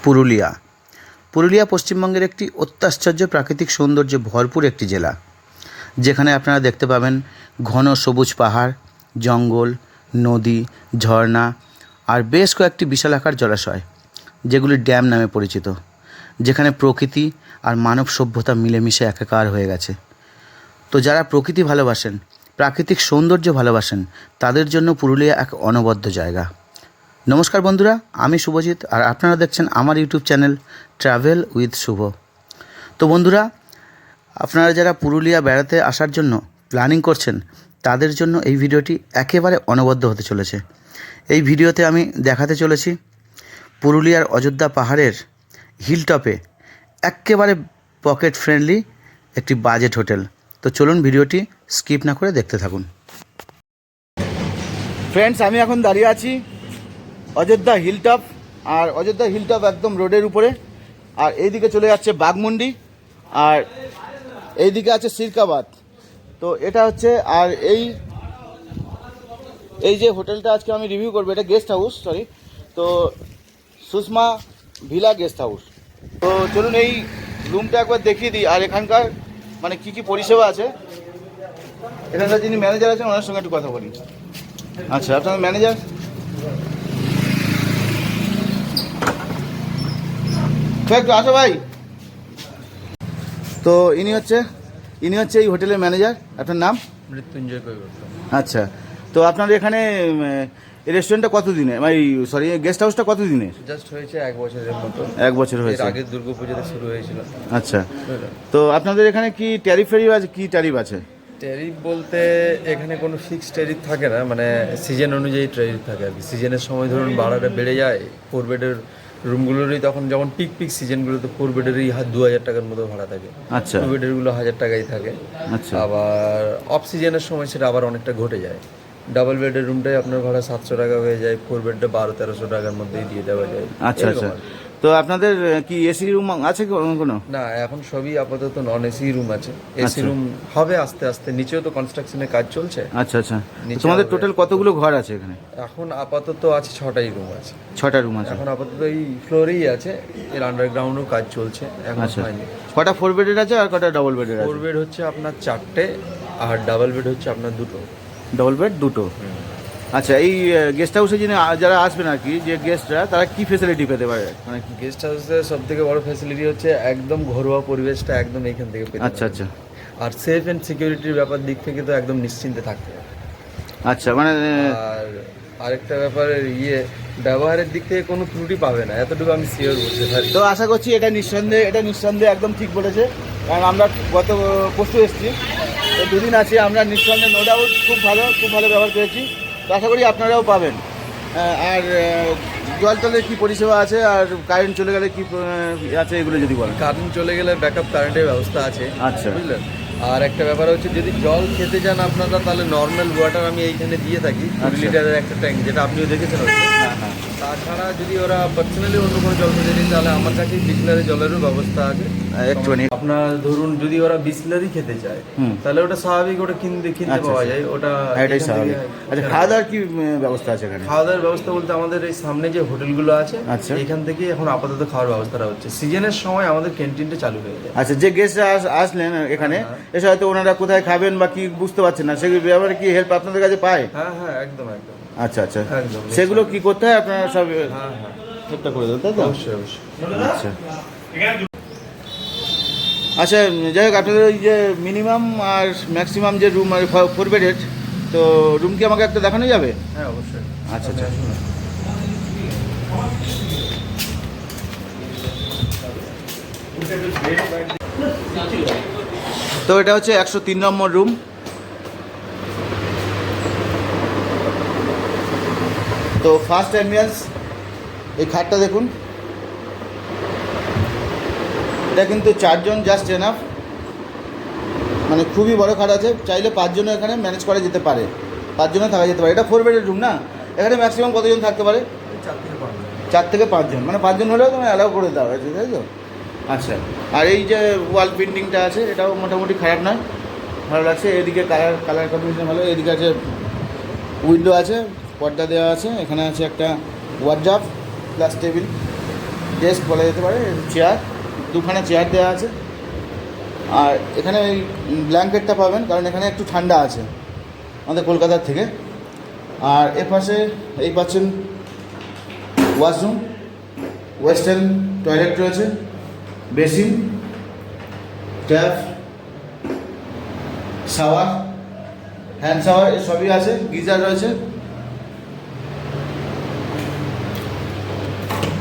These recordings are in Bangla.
পুরুলিয়া। পুরুলিয়া পশ্চিমবঙ্গের একটি অত্যাশ্চর্য প্রাকৃতিক সৌন্দর্যে ভরপুর একটি জেলা, যেখানে আপনারা দেখতে পাবেন ঘন সবুজ পাহাড়, জঙ্গল, নদী, ঝর্ণা আর বেশ কয়েকটি বিশালাকার জলাশয়, যেগুলি ড্যাম নামে পরিচিত, যেখানে প্রকৃতি আর মানব সভ্যতা মিলেমিশে একাকার হয়ে গেছে। তো যারা প্রকৃতি ভালোবাসেন, প্রাকৃতিক সৌন্দর্য ভালোবাসেন, তাদের জন্য পুরুলিয়া এক অনবদ্য জায়গা। নমস্কার বন্ধুরা, আমি শুভজিৎ আর আপনারা দেখছেন আমার ইউটিউব চ্যানেল ট্রাভেল উইথ শুভ। তো বন্ধুরা, আপনারা যারা পুরুলিয়া বেড়াতে আসার জন্য প্ল্যানিং করছেন, তাদের জন্য এই ভিডিওটি একেবারে অনবদ্য হতে চলেছে। এই ভিডিওতে আমি দেখাতে চলেছি পুরুলিয়ার অযোধ্যা পাহাড়ের হিলটপে একেবারে পকেট ফ্রেন্ডলি একটি বাজেট হোটেল। তো চলুন ভিডিওটি স্কিপ না করে দেখতে থাকুন। ফ্রেন্ডস, আমি এখন দাঁড়িয়ে আছি অযোধ্যা হিলটপ, আর অযোধ্যা হিলটপ একদম রোডের উপরে, আর এইদিকে চলে যাচ্ছে বাঘমুন্ডি, আর এইদিকে আছে সিরকাবাদ। তো এটা হচ্ছে, আর এই যে হোটেলটা আজকে আমি রিভিউ করবো, এটা গেস্ট হাউস, তো সুষমা ভিলা গেস্ট হাউস। তো চলুন এই রুমটা একবার দেখিয়ে দিই, আর এখানকার মানে কি কি পরিষেবা আছে। এখানকার যিনি ম্যানেজার আছেন ওনার সঙ্গে একটু কথা বলি। আচ্ছা, আপনার ম্যানেজার একটু আসো ভাই। তো ইনি হচ্ছে এই হোটেলের ম্যানেজার। আপনার নাম? মৃত্যুঞ্জয় কৈবর্ত। আচ্ছা, তো আপনার এখানে রেস্টুরেন্টটা কত দিনে, গেস্ট হাউসটা কত দিনে? জাস্ট হয়েছে 1 বছরের মতো। 1 বছর হয়েছে। আগে দুর্গাপূজাতে শুরু হয়েছিল। আচ্ছা, তো আপনাদের এখানে কি ট্যারিফ আছে? কি ট্যারিফ আছে? ট্যারিফ বলতে এখানে কোনো ফিক্সড ট্যারিফ থাকে না, মানে সিজন অনুযায়ী ট্যারিফ থাকে আর কি। সিজনের সময় ধরুন ভাড়াটা বেড়ে যায়। 4 বেডের রুমগুলোরই তখন যখন পিক সিজনগুলোতে 4 বেডেরই 2,000 টাকার মতো ভাড়া থাকে। আচ্ছা, 2 বেডেরগুলো 1,000 টাকাই থাকে। আচ্ছা, আবার অফ সিজনের সময় সেটা আবার অনেকটা ঘটে যায়। ডাবল বেডের রুমটাই আপনার ভাড়া 700 টাকা হয়ে যায়, 4 বেডটা 1200-1300 টাকার মধ্যেই দিয়ে দেওয়া যায়। আচ্ছা আচ্ছা। তো আপনাদের কি এসি রুম আছে কোনো? না, এখন সবই আপাতত নন এসি রুম আছে। এসি রুম হবে আস্তে আস্তে, নিচেও তো কনস্ট্রাকশনের কাজ চলছে। আচ্ছা আচ্ছা। তোমাদের টোটাল কতগুলো ঘর আছে এখানে? এখন আপাতত আছে 6টাই রুম আছে। 6টা রুম আছে এখন আপাতত এই ফ্লোরেই আছে, এর আন্ডারগ্রাউন্ডও কাজ চলছে, এখন হয়নি। কটা 4 বেডের আছে আর কটা ডাবল বেডের আছে? 4 বেড হচ্ছে আপনার 4টে, আর ডাবল বেড হচ্ছে আপনার 2টো। Double bed 2টো। আচ্ছা, এই গেস্ট হাউসে যারা আসবেন আর কি, যে গেস্টরা, তারা কি ফেসিলিটি পেতে পারে? মানে গেস্ট হাউসের সব থেকে বড় ফ্যাসিলিটি হচ্ছে একদম ঘরোয়া পরিবেশটা একদম এইখান থেকে পেতে আচ্ছা আচ্ছা। আর সেফ অ্যান্ড সিকিউরিটির ব্যাপার দিক থেকে তো একদম নিশ্চিন্তে থাকতে হবে। আচ্ছা, মানে আর আরেকটা ব্যাপার, ব্যবহারের দিক থেকে কোনো ত্রুটি পাবে না, এতটুকু আমি শিওর বলতে পারি। তো আশা করছি এটা নিঃসন্দেহে একদম ঠিক বলেছে, কারণ আমরা গত পরশু এসেছি, তো 2 দিন আছি আমরা, নিঃসন্দেহে নো ডাউট খুব ভালো ব্যবহার পেয়েছি। তো আশা করি আপনারাও পাবেন। আর জলের কি পরিষেবা আছে, আর কারেন্ট চলে গেলে কি আছে, এগুলো যদি বলেন। কারেন্ট চলে গেলে ব্যাকআপ কারেন্টের ব্যবস্থা আছে। আচ্ছা, বুঝলেন। আর একটা ব্যাপার হচ্ছে, যদি জল খেতে চান আপনারা, তাহলে নর্মাল ওয়াটার আমি এইখানে দিয়ে থাকি, 2 লিটারের একটা ট্যাঙ্ক, যেটা আপনিও দেখেছেন। হ্যাঁ। তাছাড়া যদি ওরা পার্সোনালি অন্য কোনো জল খেতে চান, তাহলে আমার কাছে বিসলারি জলেরও ব্যবস্থা আছে। একটুখানি আপনার ধরুন যদি ওরা বিসলারি খেতে চায়, তাহলে ওটা স্বাভাবিক, ওটা কিনতে পাওয়া যায়, ওটা এটাই স্বাভাবিক। আচ্ছা, খাওয়া দাওয়ার কি ব্যবস্থা আছে এখানে? খাওয়া দাওয়ার ব্যবস্থা বলতে আমাদের এই সামনে যে হোটেলগুলো আছে, আচ্ছা, এখান থেকে এখন আপাতত খাওয়ার ব্যবস্থাটা হচ্ছে। সিজনের সময় আমাদের ক্যান্টিনটা চালু হয়ে যায়। আচ্ছা, যে গেস্টরা আসলেন এখানে এসে হয়তো ওনারা কোথায় খাবেন বা কি বুঝতে পারছেন না, সেগুলো ব্যাপারে কি হেল্প আপনাদের কাছে পায়? হ্যাঁ, একদম। আচ্ছা আচ্ছা, একদম। সেগুলো কি করতে হয় আপনারা সব? হ্যাঁ, চেষ্টা করে দেন, তাই তো? অবশ্যই। আচ্ছা আচ্ছা, যাই হোক, আপনাদের ওই যে মিনিমাম আর ম্যাক্সিমাম যে রুম, 4 বেডের, তো রুম কি আমাকে একটা দেখানো যাবে? হ্যাঁ, অবশ্যই। আচ্ছা আচ্ছা। তো এটা হচ্ছে 103 নম্বর রুম। তো ফার্স্ট অ্যাম্বিয়েন্স, এই খাটটা দেখুন, এটা কিন্তু 4 জন জাস্ট এনাফ, মানে খুবই বড় খাট আছে, চাইলে 5 জনও এখানে ম্যানেজ করা যেতে পারে, 5 জনও থাকা যেতে পারে। এটা 4 বেডের রুম না? এখানে ম্যাক্সিমাম কতজন থাকতে পারে? 4 থেকে 5 জন, মানে 5 জন হলেও তুমি অ্যালাউ করে দেওয়া হয়েছে, তাই তো? আচ্ছা, আর এই যে ওয়াল পেন্টিংটা আছে, এটাও মোটামুটি খারাপ নয়, ভালো লাগছে। এদিকে কালার কম্বিনেশন ভালো। এদিকে আছে উইন্ডো আছে, পর্দা দেওয়া আছে, এখানে আছে একটা ওয়ার্ড্রপ প্লাস টেবিল, ডেস্ক বলা যেতে পারে, চেয়ার, দুখানা চেয়ার দেওয়া আছে। আর এখানে এই ব্ল্যাঙ্কেটটা পাবেন, কারণ এখানে একটু ঠান্ডা আছে আমাদের কলকাতার থেকে। আর এর পাশে এই পাচ্ছেন ওয়াশরুম, ওয়েস্টার্ন টয়লেট রয়েছে, basin, tap, shower, hand shower সবই আছে, গিজার রয়েছে।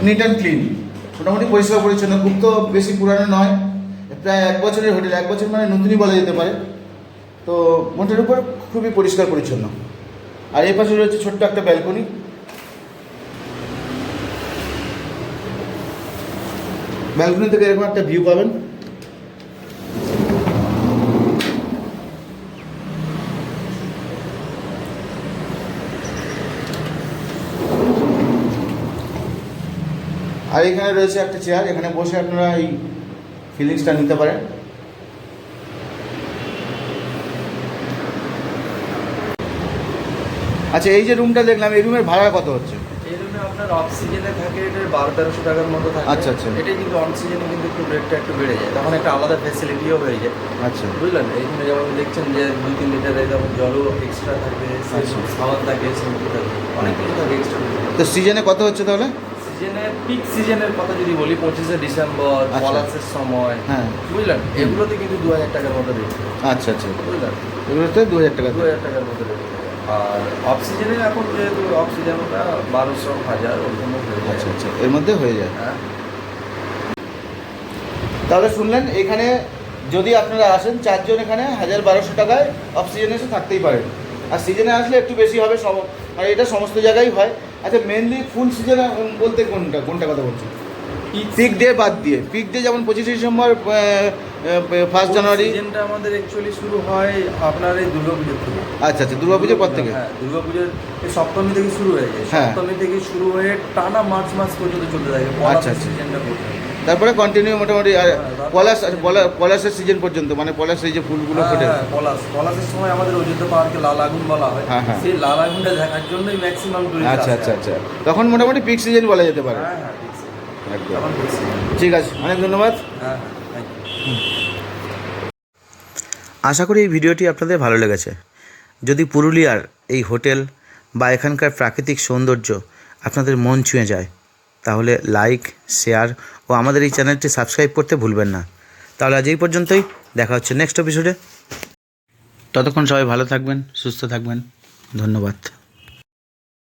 নিট অ্যান্ড ক্লিন, মোটামুটি পরিষ্কার পরিচ্ছন্ন, খুব তো বেশি পুরানো নয়, প্রায় 1 বছরের হোটেল, 1 বছর মানে নতুনই বলা যেতে পারে। তো মোটের উপর খুবই পরিষ্কার পরিচ্ছন্ন। আর এই পাশে রয়েছে ছোট্ট একটা ব্যালকনি। ব্যালকনি থেকে এরকম একটা ভিউ পাবেন। আর এখানে রয়েছে একটা চেয়ার, এখানে বসে আপনারা এই ফিলিংসটা নিতে পারেন। আচ্ছা, এই যে রুমটা দেখলাম, এই রুমের ভাড়া কত হচ্ছে? এই রুমে আপনার অফ সিজনে থাকে এটা 1200-1300 টাকার মতো থাকে। আচ্ছা আচ্ছা। এটা কিন্তু অন সিজনে কিন্তু একটু রেটটা একটু বেড়ে যায়, তখন একটা আলাদা ফ্যাসিলিটিও হয়ে যায়। আচ্ছা বুঝলেন, এইখানে যেমন দেখছেন যে 2-3 লিটারের যেমন জলও এক্সট্রা থাকে, আচ্ছা। খাবার থাকে, শ্যাম্পু থাকে, অনেক কিছু থাকে এক্সট্রা। তো সিজনে কত হচ্ছে তাহলে? সিজনে পিক সিজনের কথা যদি বলি 25শে ডিসেম্বর, আচ্ছা। পলাশের সময়, হ্যাঁ বুঝলেন, এগুলোতে কিন্তু 2000 টাকার মতো রেট। আচ্ছা আচ্ছা, বুঝলেন, এগুলোতে 2000 টাকা। 2000 টাকার মতো রেট। আর অফ সিজনে এখন যেহেতু অফ সিজন ওটা 1200-1000 ওরকম হয়ে যায়। আচ্ছা আচ্ছা, এর মধ্যে হয়ে যায়। হ্যাঁ। তাহলে শুনলেন, এখানে যদি আপনারা আসেন 4 জন, এখানে 1200 টাকায় অফ সিজনে এসে থাকতেই পারেন। আর সিজনে আসলে একটু বেশি হবে, আর এটা সমস্ত জায়গায় হয়। আচ্ছা, মেনলি ফুল সিজনে বলতে কোনটা কথা বলছি? পিক ডে বাদ দিয়ে, পিক ডে যেমন 25শে ডিসেম্বর, 1 জানুয়ারি। সিজনটা আমাদের অ্যাকচুয়ালি শুরু হয় আপনার এই দুর্গাপুজোর থেকে। আচ্ছা আচ্ছা, দুর্গাপুজোর পর থেকে। হ্যাঁ, দুর্গাপুজোর এই সপ্তমী থেকে শুরু হয়ে যায়। হ্যাঁ। সপ্তমী থেকে শুরু হয়ে টানা মার্চ মাস পর্যন্ত চলতে থাকে। আচ্ছা, আচ্ছা। সিজনটা করতে থাকে। তারপরে কন্টিনিউ মোটামুটি। আর হ্যাঁ, পলাশের সিজন পর্যন্ত, মানে পলাশ এই যে ফুলগুলো ফোটে। হ্যাঁ, পলাশের সময় আমাদের অযোধ্যা পাহাড়কে লাল আগুন বলা হয়। হ্যাঁ, হ্যাঁ। সেই লাল আগুনটা দেখার জন্যই ম্যাক্সিমাম টুরিস্ট আচ্ছা আসে। আচ্ছা আচ্ছা, তখন মোটামুটি পিক সিজন বলা যেতে পারে। হ্যাঁ হ্যাঁ, ঠিক আছে। একদম। তখন ঠিক আছে। ঠিক আছে, অনেক ধন্যবাদ। হ্যাঁ হ্যাঁ, থ্যাংক ইউ। আশা করি এই ভিডিওটি আপনাদের ভালো লেগেছে। যদি পুরুলিয়ার এই হোটেল বা এখানকার প্রাকৃতিক সৌন্দর্য আপনাদের মন ছুঁয়ে যায়, তাহলে লাইক, শেয়ার ও আমাদের এই চ্যানেলটি সাবস্ক্রাইব করতে ভুলবেন না। তাহলে আজ এই পর্যন্তই, দেখা হচ্ছে নেক্সট এপিসোডে। ততক্ষণ সবাই ভালো থাকবেন, সুস্থ থাকবেন। ধন্যবাদ।